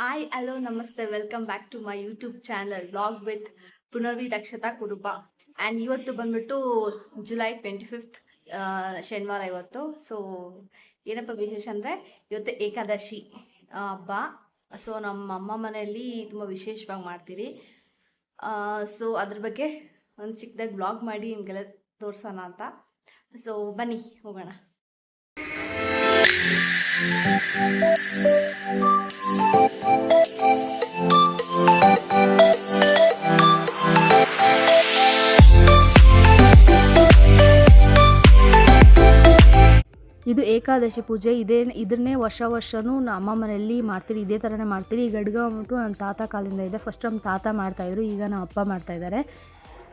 Hi hello ನಮಸ್ತೆ welcome back to my YouTube channel vlog with Punarvi Dakshata Kurupa. And ಇವತ್ತು ಬಂದ್ಬಿಟ್ಟು July 25th ಶನಿವಾರ ಇವತ್ತು. ಸೊ ಏನಪ್ಪ ವಿಶೇಷ ಅಂದರೆ ಇವತ್ತು ಏಕಾದಶಿ ಹಬ್ಬ. ಸೊ ನಮ್ಮ ಅಮ್ಮ ಮನೆಯಲ್ಲಿ ತುಂಬ ವಿಶೇಷವಾಗಿ ಮಾಡ್ತೀರಿ. ಸೊ ಅದ್ರ ಬಗ್ಗೆ ಒಂದು ಚಿಕ್ಕದಾಗಿ ವ್ಲಾಗ್ ಮಾಡಿ ನಿಮಗೆಲ್ಲ ತೋರಿಸೋಣ ಅಂತ. ಸೊ ಬನ್ನಿ ಹೋಗೋಣ. ಇದು ಏಕಾದಶಿ ಪೂಜೆ. ಇದನ್ನೇ ವರ್ಷನೂ ಅಮ್ಮ ಮನೆಯಲ್ಲಿ ಮಾಡ್ತೀರಿ, ಇದೇ ಥರನೇ ಮಾಡ್ತೀರಿ. ಈ ಗಡ್ಗ ಅಂದ್ಬಿಟ್ಟು ನನ್ನ ತಾತ ಕಾಲಿಂದ ಇದೆ. ಫಸ್ಟ್ ನಮ್ಮ ತಾತ ಮಾಡ್ತಾಯಿದ್ರು, ಈಗ ನಮ್ಮ ಅಪ್ಪ ಮಾಡ್ತಾಯಿದ್ದಾರೆ.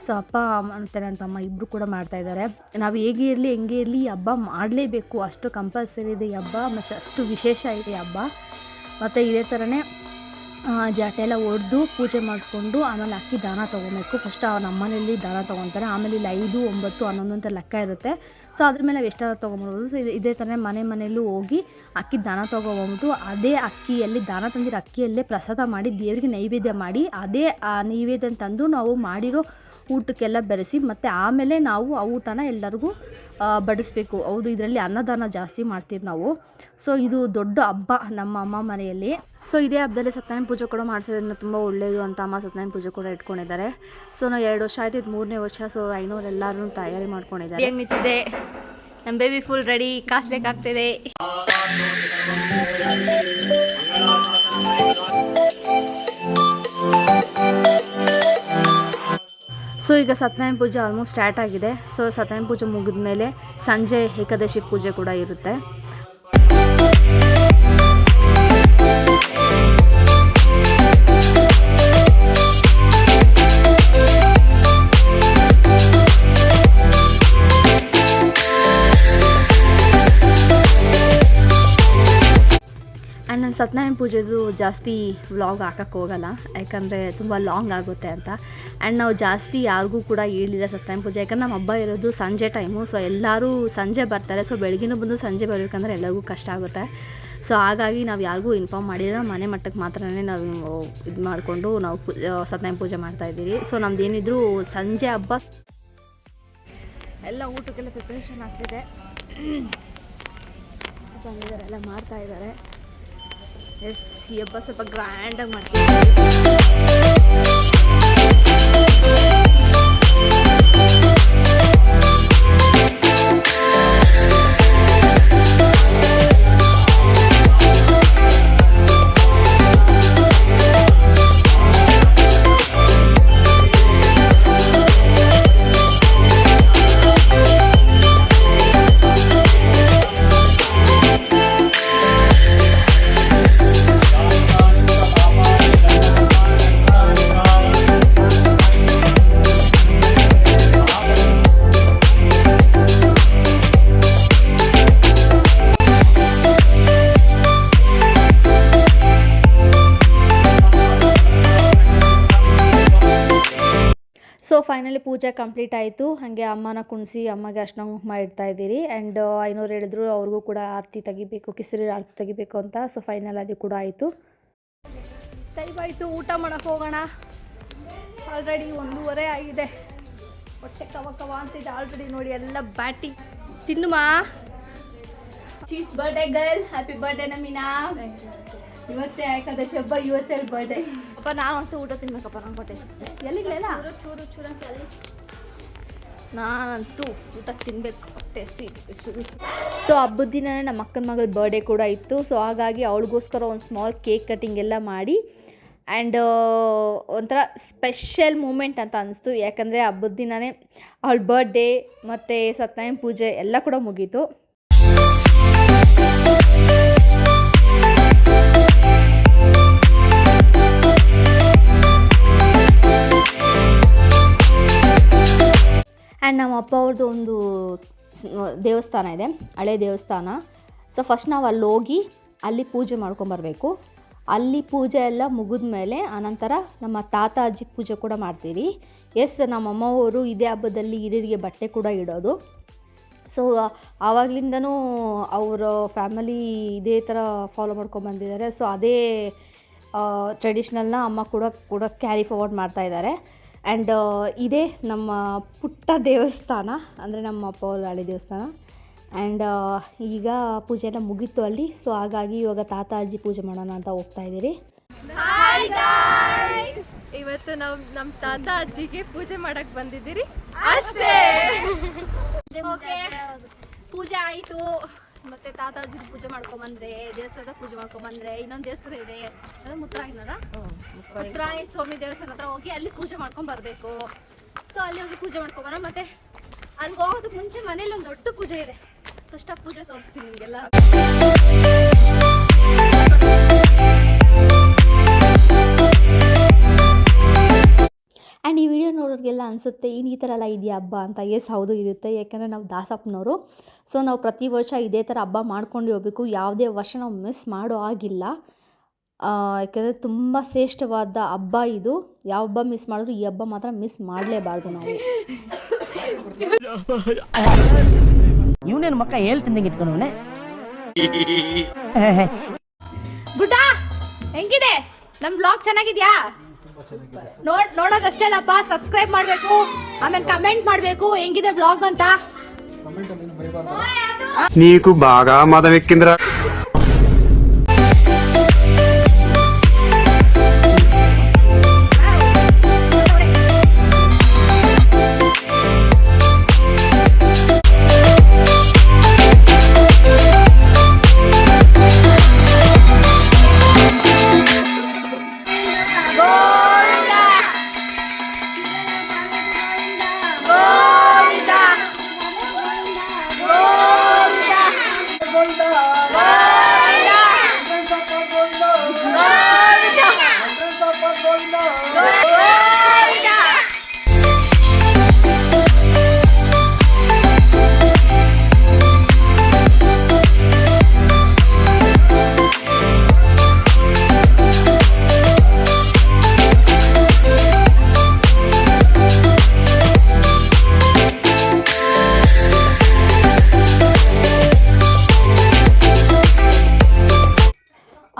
ಸೊ ಅಪ್ಪ ಮತ್ತು ನನ್ನ ತಮ್ಮ ಇಬ್ಬರು ಕೂಡ ಮಾಡ್ತಾಯಿದ್ದಾರೆ. ನಾವು ಹೇಗೆ ಇರಲಿ ಹೆಂಗೆ ಇರಲಿ ಈ ಹಬ್ಬ ಮಾಡಲೇಬೇಕು, ಅಷ್ಟು ಕಂಪಲ್ಸರಿ ಇದೆ ಈ ಹಬ್ಬ, ಮತ್ತು ಅಷ್ಟು ವಿಶೇಷ ಇದೆ ಈ ಹಬ್ಬ. ಮತ್ತು ಇದೇ ಥರನೇ ಜಾಟೆ ಎಲ್ಲ ಹೊಡೆದು ಪೂಜೆ ಮಾಡಿಸ್ಕೊಂಡು ಆಮೇಲೆ ಅಕ್ಕಿ ದಾನ ತೊಗೊಬೇಕು. ಫಸ್ಟ್ ನಮ್ಮ ಮನೆಯಲ್ಲಿ ದಾನ ತೊಗೊತಾರೆ, ಆಮೇಲೆ ಇಲ್ಲಿ 5, 9, 11 ಅಂತ ಲೆಕ್ಕ ಇರುತ್ತೆ. ಸೊ ಅದ್ರ ಮೇಲೆ ನಾವು ಎಷ್ಟಾದ್ರು ತೊಗೊಂಬರ್ಬೋದು. ಸೊ ಇದೇ ಥರನೇ ಮನೆಯಲ್ಲೂ ಹೋಗಿ ಅಕ್ಕಿ ದಾನ ತೊಗೊಬಂದ್ಬಿಟ್ಟು ಅದೇ ಅಕ್ಕಿಯಲ್ಲಿ ದಾನ ತಂದಿರೋ ಅಕ್ಕಿಯಲ್ಲೇ ಪ್ರಸಾದ ಮಾಡಿ ದೇವರಿಗೆ ನೈವೇದ್ಯ ಮಾಡಿ ಅದೇ ನೈವೇದ್ಯ ತಂದು ನಾವು ಮಾಡಿರೋ ಊಟಕ್ಕೆಲ್ಲ ಬೆರೆಸಿ ಮತ್ತು ಆಮೇಲೆ ನಾವು ಆ ಊಟನ ಎಲ್ಲರಿಗೂ ಬಡಿಸ್ಬೇಕು. ಹೌದು, ಇದರಲ್ಲಿ ಅನ್ನದಾನ ಜಾಸ್ತಿ ಮಾಡ್ತೀವಿ ನಾವು. ಸೊ ಇದು ದೊಡ್ಡ ಹಬ್ಬ ನಮ್ಮ ಅಮ್ಮ ಮನೆಯಲ್ಲಿ. ಸೊ ಇದೇ ಹಬ್ಬದಲ್ಲಿ ಸತ್ಯನಾರಾಯಣ ಪೂಜೆ ಕೂಡ ಮಾಡಿಸೋದ್ರಿಂದ ತುಂಬ ಒಳ್ಳೆಯದು ಅಂತ ಅಮ್ಮ ಸತ್ಯನಾರಾಯಣ ಪೂಜೆ ಕೂಡ ಇಟ್ಕೊಂಡಿದ್ದಾರೆ. ಸೊ ನಾವು 2 ವರ್ಷ ಆಯ್ತು, ಇದು 3ನೇ ವರ್ಷ. ಸೊ ಎಲ್ಲರೂ ತಯಾರಿ ಮಾಡ್ಕೊಂಡಿದ್ದಾರೆ. ಹೇಗೆ ನಿಂತಿದೆ ನಮ್ಮ ಬೇಬಿ, ಫುಲ್ ರೆಡಿ, ಕಾಸ್ಲಿಕ್ಕಾಗ್ತಿದೆ. ಸೊ ಈಗ ಸತ್ಯನಾರಾಯಣ ಪೂಜೆ ಆಲ್ಮೋಸ್ಟ್ ಸ್ಟಾರ್ಟ್ ಆಗಿದೆ. ಸೊ ಸತ್ಯನಾರಾಯಣ ಪೂಜೆ ಮುಗಿದ ಮೇಲೆ ಸಂಜೆ ಏಕಾದಶಿ ಪೂಜೆ ಕೂಡ ಇರುತ್ತೆ. ಆ್ಯಂಡ್ ನಾನು ಸತ್ಯನಾರಾಯಣ ಪೂಜೆದು ಜಾಸ್ತಿ ವ್ಲಾಗ್ ಹಾಕಕ್ಕೆ ಹೋಗಲ್ಲ, ಯಾಕಂದರೆ ತುಂಬ ಲಾಂಗ್ ಆಗುತ್ತೆ ಅಂತ. ಆ್ಯಂಡ್ ನಾವು ಜಾಸ್ತಿ ಯಾರಿಗೂ ಕೂಡ ಹೇಳಿಲ್ಲ ಸತ್ಯನಾರಾಯಣ ಪೂಜೆ, ಯಾಕಂದ್ರೆ ನಮ್ಮ ಹಬ್ಬ ಇರೋದು ಸಂಜೆ ಟೈಮು. ಸೊ ಎಲ್ಲರೂ ಸಂಜೆ ಬರ್ತಾರೆ. ಸೊ ಬೆಳಗಿನ ಬಂದು ಸಂಜೆ ಬರಬೇಕಂದ್ರೆ ಎಲ್ಲರಿಗೂ ಕಷ್ಟ ಆಗುತ್ತೆ. ಸೊ ಹಾಗಾಗಿ ನಾವು ಯಾರಿಗೂ ಇನ್ಫಾರ್ಮ್ ಮಾಡಿದ್ರೆ ಮನೆ ಮಟ್ಟಕ್ಕೆ ಮಾತ್ರನೇ ನಾವು ಇದು ಮಾಡಿಕೊಂಡು ನಾವು ಸತ್ಯನಾರಾಯಣ ಪೂಜೆ ಮಾಡ್ತಾಯಿದ್ದೀರಿ. ಸೊ ನಮ್ದು ಏನಿದ್ರು ಸಂಜೆ ಹಬ್ಬ ಎಲ್ಲ ಊಟಕ್ಕೆಲ್ಲ ಪ್ರಿಪ್ರೇಷನ್ ಆಗ್ತಿದೆ. ಬಂದಿದ್ದಾರೆ, ಎಲ್ಲ ಮಾಡ್ತಾಯಿದ್ದಾರೆ. ಎಸ್, ಈ ಹಬ್ಬ ಸ್ವಲ್ಪ ಗ್ರ್ಯಾಂಡಾಗಿ ಮಾಡ್ತೀವಿ. ಸೊ ಫೈನಲಿ ಪೂಜೆ ಕಂಪ್ಲೀಟ್ ಆಯಿತು. ಹಾಗೆ ಅಮ್ಮನ ಕುಣಿಸಿ ಅಮ್ಮಗೆ ಅರ್ಶಿನ ಕುಂಕುಮ ಇಡ್ತಾಯಿದ್ದೀರಿ. ಆ್ಯಂಡ್ ಐನೋರು ಹೇಳಿದ್ರು ಅವ್ರಿಗೂ ಕೂಡ ಆರತಿ ತೆಗಿಬೇಕು, ಕಿಸರಿ ಆರತಿ ತೆಗಿಬೇಕು ಅಂತ. ಸೊ ಫೈನಲ್ ಅದು ಕೂಡ ಆಯಿತು. ಟೈಮ್ ಆಯಿತು, ಊಟ ಮಾಡೋಕ್ಕೆ ಹೋಗೋಣ. ಆಲ್ರೆಡಿ 1:30 ಆಗಿದೆ. ಹೊಟ್ಟೆ ಕವ ಅಂತಿದೆ ಆಲ್ರೆಡಿ. ನೋಡಿ ಎಲ್ಲ ಬ್ಯಾಟಿ ತಿನ್ನುಮಾ. Cheese birthday girl, happy birthday ನಮೀನಾ. ಇವತ್ತೇ ಏಕಾದಶಿ ಹಬ್ಬ, ಇವತ್ತೇ ಬರ್ಡೇ. ಅಪ್ಪ ನಾನು ಅಂತೂ ಊಟ ತಿನ್ಬೇಕಪ್ಪ, ನಂಗೆ ಹೊಟ್ಟೆ ಎಲ್ಲಿಗ್ಲೇನ ಚೂರು ನಾನಂತೂ ಊಟ ತಿನ್ನಬೇಕು, ಹೊಟ್ಟೆ ಚೂರು. ಸೊ ಹಬ್ಬದ ದಿನವೇ ನಮ್ಮ ಅಕ್ಕನ ಮಗಳ ಬರ್ಡೇ ಕೂಡ ಇತ್ತು. ಸೊ ಹಾಗಾಗಿ ಅವಳಿಗೋಸ್ಕರ ಒಂದು ಸ್ಮಾಲ್ ಕೇಕ್ ಕಟ್ಟಿಂಗ್ ಎಲ್ಲ ಮಾಡಿ ಆ್ಯಂಡ್ ಒಂಥರ ಸ್ಪೆಷಲ್ ಮೂಮೆಂಟ್ ಅಂತ ಅನಿಸ್ತು. ಯಾಕಂದರೆ ಹಬ್ಬದ ದಿನವೇ ಅವಳ ಬರ್ಡೇ ಮತ್ತು ಸತ್ಯನಾರಾಯಣ ಪೂಜೆ ಎಲ್ಲ ಕೂಡ ಮುಗೀತು. ಆ್ಯಂಡ್ ನಮ್ಮ ಅಪ್ಪ ಅವ್ರದ್ದು ಒಂದು ದೇವಸ್ಥಾನ ಇದೆ, ಹಳೆ ದೇವಸ್ಥಾನ. ಸೊ ಫಸ್ಟ್ ನಾವು ಅಲ್ಲಿ ಹೋಗಿ ಅಲ್ಲಿ ಪೂಜೆ ಮಾಡ್ಕೊಂಬರ್ಬೇಕು. ಅಲ್ಲಿ ಪೂಜೆ ಎಲ್ಲ ಮುಗಿದ ಮೇಲೆ ಆನಂತರ ನಮ್ಮ ತಾತ ಅಜ್ಜಿ ಪೂಜೆ ಕೂಡ ಮಾಡ್ತೀರಿ. ಎಸ್, ನಮ್ಮ ಅಮ್ಮವರು ಇದೇ ಹಬ್ಬದಲ್ಲಿ ಹಿರಿಯರಿಗೆ ಬಟ್ಟೆ ಕೂಡ ಇಡೋದು. ಸೊ ಆವಾಗಲಿಂದನೂ ಅವರ ಫ್ಯಾಮಿಲಿ ಇದೇ ಥರ ಫಾಲೋ ಮಾಡ್ಕೊಂಡು ಬಂದಿದ್ದಾರೆ. ಸೊ ಅದೇ ಟ್ರೆಡಿಷ್ನಲ್ನ ಅಮ್ಮ ಕೂಡ ಕ್ಯಾರಿ ಫಾರ್ವರ್ಡ್ ಮಾಡ್ತಾಯಿದ್ದಾರೆ. ಆ್ಯಂಡ್ ಇದೇ ನಮ್ಮ ಪುಟ್ಟ ದೇವಸ್ಥಾನ, ಅಂದರೆ ನಮ್ಮ ಅಪ್ಪ ಅವ್ರ ಹಳೆ ದೇವಸ್ಥಾನ. ಆ್ಯಂಡ್ ಈಗ ಪೂಜೆ ಎಲ್ಲ ಮುಗೀತು ಅಲ್ಲಿ. ಸೊ ಹಾಗಾಗಿ ಇವಾಗ ತಾತ ಅಜ್ಜಿ ಪೂಜೆ ಮಾಡೋಣ ಅಂತ ಹೋಗ್ತಾ ಇದ್ದೀರಿ. ಇವತ್ತು ನಾವು ನಮ್ಮ ತಾತ ಅಜ್ಜಿಗೆ ಪೂಜೆ ಮಾಡಕ್ ಬಂದಿದ್ದೀರಿ ಅಷ್ಟೇ. ಪೂಜೆ ಆಯಿತು. ಮತ್ತೆ ತಾತ ಅಜ್ಜಿ ಪೂಜೆ ಮಾಡ್ಕೊಂಬಂದ್ರೆ, ದೇವಸ್ಥಾನದ ಪೂಜೆ ಮಾಡ್ಕೊಂಬಂದ್ರೆ, ಇನ್ನೊಂದು ದೇವಸ್ಥಾನ ಇದೆ ಮುತ್ತರಾಯನ ಸ್ವಾಮಿ ದೇವಸ್ಥಾನ ಹತ್ರ ಹೋಗಿ ಅಲ್ಲಿ ಪೂಜೆ ಮಾಡ್ಕೊಂಡ್ ಬರ್ಬೇಕು. ಸೊ ಅಲ್ಲಿ ಹೋಗಿ ಪೂಜೆ ಮಾಡ್ಕೊಂಬರ. ಮತ್ತೆ ಅಲ್ಲಿ ಹೋಗೋದಕ್ಕೆ ಮುಂಚೆ ಮನೇಲಿ ಒಂದು ದೊಡ್ಡ ಪೂಜೆ ಇದೆ. ಫಸ್ಟ್ ಆ ಪೂಜೆ ತೋರಿಸ್ತೀನಿ ನಿಮಗೆಲ್ಲ. ಆ್ಯಂಡ್ ಈ ವಿಡಿಯೋ ನೋಡೋರಿಗೆಲ್ಲ ಅನಿಸುತ್ತೆ ಈ ಥರ ಎಲ್ಲ ಇದೆಯಾ ಹಬ್ಬ ಅಂತ. ಎಸ್, ಹೌದು ಇರುತ್ತೆ. ಯಾಕಂದರೆ ನಾವು ದಾಸಪ್ಪನವರು. ಸೊ ನಾವು ಪ್ರತಿ ವರ್ಷ ಇದೇ ಥರ ಹಬ್ಬ ಮಾಡ್ಕೊಂಡು ಹೋಗ್ಬೇಕು. ಯಾವುದೇ ವರ್ಷ ನಾವು ಮಿಸ್ ಮಾಡೋ ಆಗಿಲ್ಲ. ಯಾಕೆಂದರೆ ತುಂಬ ಶ್ರೇಷ್ಠವಾದ ಹಬ್ಬ ಇದು. ಯಾವ ಹಬ್ಬ ಮಿಸ್ ಮಾಡಿದ್ರು ಈ ಹಬ್ಬ ಮಾತ್ರ ಮಿಸ್ ಮಾಡಲೇಬಾರ್ದು ನಾವು. ಇವನೇನು ಮಕ್ಕ ಹೇಳ್ತಿದ್ದಂಗೆ ಇಟ್ಕೊಂಡವನೆ. ಗುಡ್ಡ ಹೆಂಗಿದೆ? ನಮ್ ಬ್ಲಾಗ್ ಚೆನ್ನಾಗಿದ್ಯಾ? ನೋಡೋದಷ್ಟೇನಪ್ಪ, ಸಬ್ಸ್ಕ್ರೈಬ್ ಮಾಡಬೇಕು, ಆಮೇಲೆ ಕಮೆಂಟ್ ಮಾಡಬೇಕು ಹೆಂಗಿದೆ ಬ್ಲಾಗ್ ಅಂತ. నీకు బాగా మదం ఎక్కిందిరా.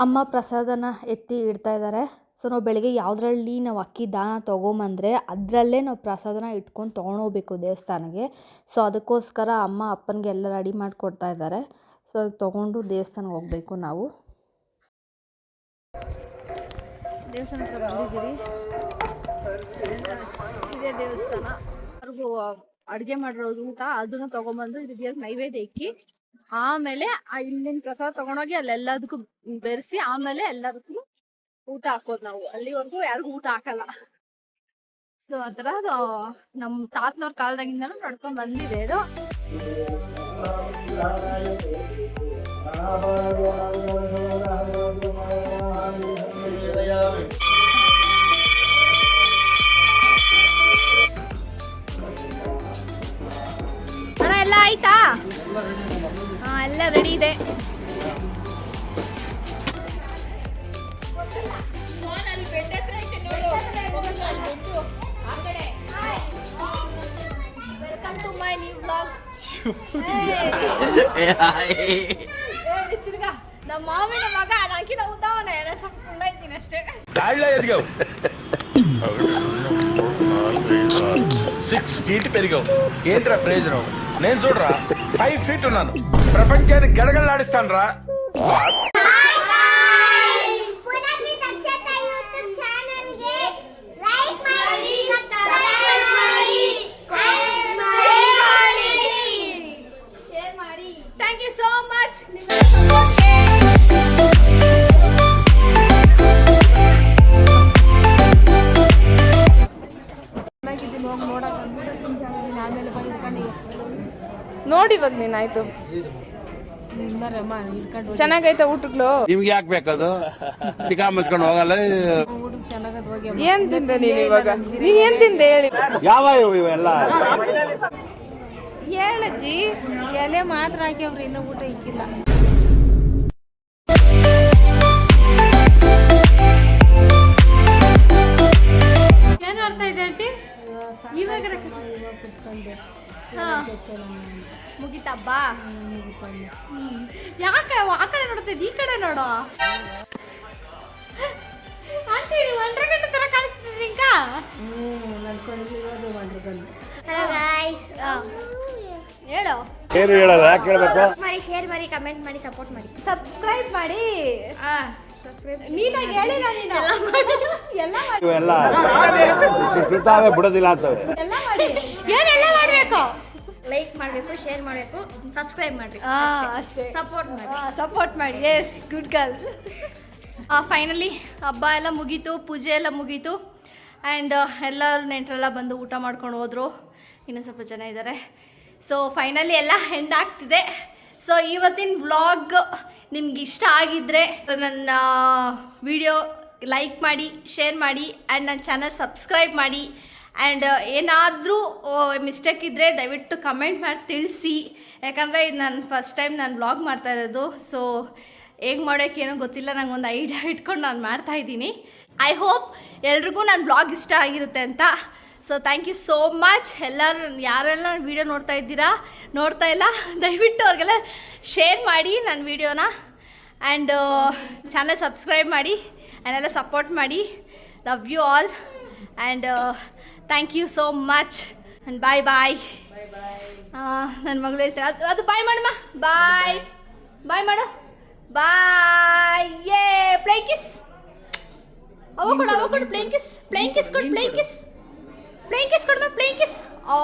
ಅಮ್ಮ ಪ್ರಸಾದನ ಎತ್ತಿ ಇಡ್ತಾ ಇದ್ದಾರೆ. ಸೊ ನಾವು ಬೆಳಗ್ಗೆ ಯಾವುದ್ರಲ್ಲಿ ನಾವು ಅಕ್ಕಿ ದಾನ ತೊಗೊಂಬಂದರೆ ಅದರಲ್ಲೇ ನಾವು ಪ್ರಸಾದನ ಇಟ್ಕೊಂಡು ತೊಗೊಂಡೋಗ್ಬೇಕು ದೇವಸ್ಥಾನಕ್ಕೆ. ಸೊ ಅದಕ್ಕೋಸ್ಕರ ಅಮ್ಮ ಅಪ್ಪನಿಗೆ ಎಲ್ಲ ರೆಡಿ ಮಾಡಿಕೊಡ್ತಾ ಇದ್ದಾರೆ. ಸೊ ಈಗ ತೊಗೊಂಡು ದೇವಸ್ಥಾನಕ್ಕೆ ಹೋಗಬೇಕು ನಾವು. ದೇವಸ್ಥಾನ ಹತ್ರ ಬಂದಿದ್ದೀವಿ. ಇದೇ ದೇವಸ್ಥಾನ. ಅವ್ರಿಗೂ ಅಡುಗೆ ಮಾಡಿರೋದು ಊಟ ಅದನ್ನು ತೊಗೊಂಬಂದು ಇದು ನೈವೇದ್ಯ ಇಕ್ಕಿ ಆಮೇಲೆ ಇಲ್ಲಿನ ಪ್ರಸಾದ ತಗೊಂಡೋಗಿ ಅಲ್ಲೆಲ್ಲದಕ್ಕೂ ಬೆರೆಸಿ ಆಮೇಲೆ ಎಲ್ಲದಕ್ಕೂ ಊಟ ಹಾಕೋದು ನಾವು. ಅಲ್ಲಿವರೆಗೂ ಯಾರಿಗೂ ಊಟ ಹಾಕಲ್ಲ. ಸೊ ಆ ಥರ ನಮ್ಮ ತಾತನವ್ರ ಕಾಲದಾಗಿಂದನೂ ನಡ್ಕೊಂಡ್ ಬಂದಿದೆ ಇದು. ಅಣ್ಣ ಎಲ್ಲ ಆಯ್ತಾ? ಎಲ್ಲ ರೆಡಿ ಇದೆ. Welcome to my new vlog. ನಮ್ಮ ಮಾವಿನ ಮಗ ನಾಕಿನ ಉದ್ದವನೇ ಸ್ವಲ್ಪ ಇದ್ದೀನಿ ಅಷ್ಟೇ. 6 feet పెరిగావు. ఏంట్రా ప్రయోజనం? నేను చూడరా 5 feet ఉన్నాను. ప్రపంచాన్ని గడగడలాడిస్తాను రా. Thank you so much. ನೋಡಿ ಇವಾಗ ನೀನಾಯ್ತು. ಚೆನ್ನಾಗೈತೆ ಊಟಗಳು? ನಿಮ್ಗೆ ಯಾಕೆ ಬೇಕದು? ಚಿಕ್ಕ ಮುಚ್ಕೊಂಡು ಹೋಗಲ್ಲ. ಏನ್ ತಿಂದೆ ನೀನು ಇವಾಗ? ನೀನ್ ಏನ್ ತಿಂದೆ ಹೇಳಿ? ಯಾವ ಇವೆಲ್ಲ ಹೇಳಜ್ಜಿ. ಎಲೆ ಮಾತ್ರ ಹಾಕ್ಯವ್ರಿ, ಇನ್ನೂ ಊಟ ಇಕ್ಕಿಲ್ಲ. ಏನು ಅರ್ಥ ಇದೆ ಆಂಟಿ? ಇವಾಗ ಮುಗಿತಬ್ಬ. ಯಾಕೆ ಆ ಕಡೆ ನೋಡ್ತಿದ್ದ ಈ ಕಡೆ ನೋಡೋ. ಹಲೋ ಗಾಯ್ಸ್ ಹೇಳು ಏನು ಹೇಳಲ್ಲ ಯಾಕೆ ಕೇಳಬೇಕು ಮಾಡಿ ಶೇರ್ ಮಾಡಿ ಕಮೆಂಟ್ ಮಾಡಿ ಸಪೋರ್ಟ್ ಮಾಡಿ ಸಬ್ಸ್ಕ್ರೈಬ್ ಮಾಡಿ ನೀನಾಗಿ ಹೇಳಿಲ್ಲ ನೀನು ಎಲ್ಲ ಮಾಡಿ ಇವೆಲ್ಲ ಬಿಡ್ತಾವೆ ಬಿಡೋದಿಲ್ಲ ಅಂತವೆ ಎಲ್ಲ ಮಾಡಿ ಏನೆಲ್ಲ ಮಾಡಬೇಕು ಲೈಕ್ ಮಾಡಬೇಕು ಶೇರ್ ಮಾಡಬೇಕು ಸಬ್ಸ್ಕ್ರೈಬ್ ಮಾಡಬೇಕು ಅಷ್ಟೇ ಸಪೋರ್ಟ್ ಮಾಡಿ ಸಪೋರ್ಟ್ ಮಾಡಿ ಎಸ್ ಗುಡ್ ಗರ್ಲ್ ಫೈನಲಿ ಹಬ್ಬ ಎಲ್ಲ ಮುಗೀತು ಪೂಜೆ ಎಲ್ಲ ಮುಗೀತು ಆ್ಯಂಡ್ ಎಲ್ಲರೂ ನೆಂಟರೆಲ್ಲ ಬಂದು ಊಟ ಮಾಡ್ಕೊಂಡು ಹೋದರು ಇನ್ನೂ ಸ್ವಲ್ಪ ಜನ ಇದ್ದಾರೆ ಸೊ ಫೈನಲಿ ಎಲ್ಲ ಎಂಡ್ ಆಗ್ತಿದೆ ಸೊ ಇವತ್ತಿನ ವ್ಲಾಗ್ ನಿಮ್ಗೆ ಇಷ್ಟ ಆಗಿದ್ದರೆ ನನ್ನ ವಿಡಿಯೋ ಲೈಕ್ ಮಾಡಿ ಶೇರ್ ಮಾಡಿ ಆ್ಯಂಡ್ ನನ್ನ ಚಾನಲ್ ಸಬ್ಸ್ಕ್ರೈಬ್ ಮಾಡಿ ಆ್ಯಂಡ್ ಏನಾದರೂ ಮಿಸ್ಟೇಕ್ ಇದ್ದರೆ ದಯವಿಟ್ಟು ಕಮೆಂಟ್ ಮಾಡಿ ತಿಳಿಸಿ ಯಾಕಂದರೆ ಇದು ನಾನು ಫಸ್ಟ್ ಟೈಮ್ ನಾನು ವ್ಲಾಗ್ ಮಾಡ್ತಾ ಇರೋದು ಸೊ ಹೇಗೆ ಮಾಡೋಕ್ಕೇನೋ ಗೊತ್ತಿಲ್ಲ ನಂಗೆ ಒಂದು ಐಡಿಯಾ ಇಟ್ಕೊಂಡು ನಾನು ಮಾಡ್ತಾಯಿದ್ದೀನಿ ಐ ಹೋಪ್ ಎಲ್ರಿಗೂ ನನ್ನ ವ್ಲಾಗ್ ಇಷ್ಟ ಆಗಿರುತ್ತೆ ಅಂತ so thank you so much ಎಲ್ಲರೂ ಯಾರೆಲ್ಲ ನನ್ನ ವೀಡಿಯೋ ನೋಡ್ತಾ ಇಲ್ಲ ದಯವಿಟ್ಟು ಅವ್ರಿಗೆಲ್ಲ ಶೇರ್ ಮಾಡಿ ನನ್ನ ವೀಡಿಯೋನ ಆ್ಯಂಡ್ ಚಾನಲ್ ಸಬ್ಸ್ಕ್ರೈಬ್ ಮಾಡಿ ಆ್ಯಂಡ್ ಎಲ್ಲ ಸಪೋರ್ಟ್ ಮಾಡಿ love you all and thank you so much and bye bye ನನ್ನ ಮಗಳು ಹೇಳ್ತಾರೆ ಅದು ಬಾಯ್ ಮಾಡಮ್ಮ ಬಾಯ್ ಮಾಡು ಬಾಯ್ ಯೇ ಪ್ಲೇಯಿಂಗ್ ಕಿಸ್ ಅವ ಕೊಡು ಪ್ಲೇಯಿಂಗ್ ಕಿಸ್ ಕೊಡು ಪ್ಲೇಯಿಂಗ್ ಕಿಸ್ ಕೊಡಮ್ಮ ಪ್ಲೇಯಿಂಗ್ ಕಿಸ್ ಓ